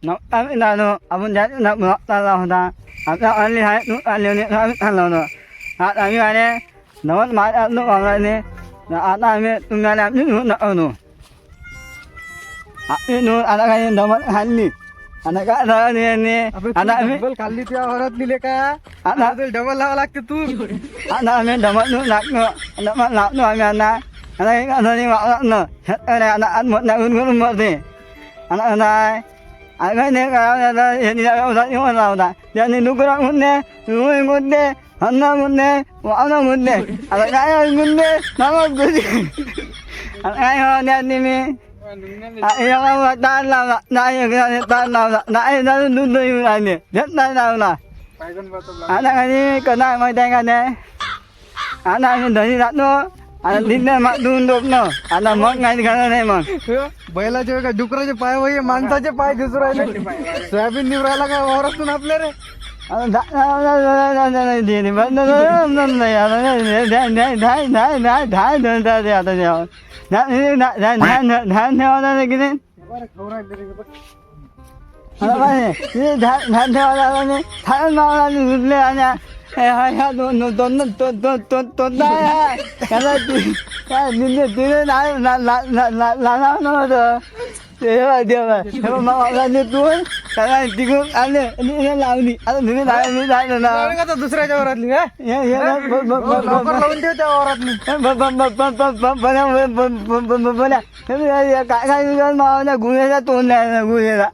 nó ăn là nó ăn nhát nó mở ta là ta ăn đi hay nó ăn nhiều này ăn là nó ăn như này nó mà ăn nó vào này nó ăn này tụi mình làm những nó ăn nó nó ăn cái nó mà ăn đi ăn cái đó này ăn double खाल्ली त्या वरात लिहिले का आता double लावा लागते तू ăn này đầm nó nặng nó mà nặng nó ăn na ăn cái đi vào nó cái này ăn một này uống một gì ăn này ăn cái này cái hiện tại ông nói như nào ta giờ này lúc đó muốn nè nuôi muốn nè ăn nó muốn nè vào nó muốn nè ăn cái muốn nè nó muốn cái gì ăn cái hơn nè đi mi yang orang tahan lah, nak yang tahan lah, nak yang dah dulu yang ni, dia tahan lah na. Anak ni kena mai tengah ni, anak ni dari nak no, anak ni mak dunduk no, anak mak ngai kena ni mang. बैलाचे का डुकराचे पाय वय माणसाचे पाय दिसू राहिले soybean निवरायला का वावरातून आपल्या रे दुसऱ्याच्या वरातली लावून ठेव त्या वरातली काय गुन्ह्याचा तोंड गुन्ह्याला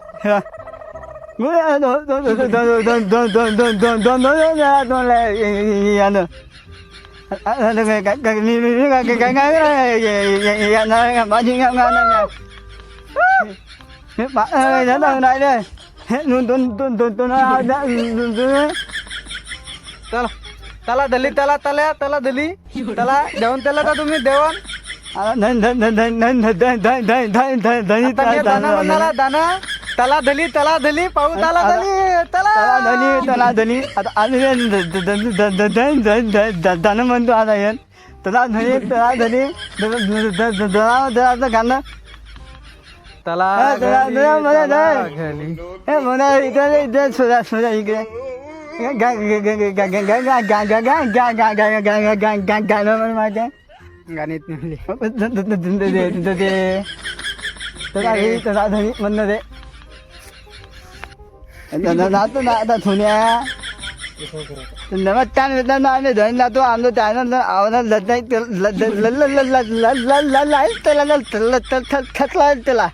त्याला दली त्याला त्याला दली त्याला देऊन त्याला का तुम्ही देवान दाना त्याला दली पाहू त्याला दली आता आम्ही धन म्हणतो आता येत त्याला धनी गाणं त्याला म्हणा इकडे सोजा इकडे गाणं माझ्या गाणीत त्याला धनी म्हणणं दे आता थुन्या नमस्कार मित्रांनो आम्ही धन जातो आमचं चॅनल आवाज त्याला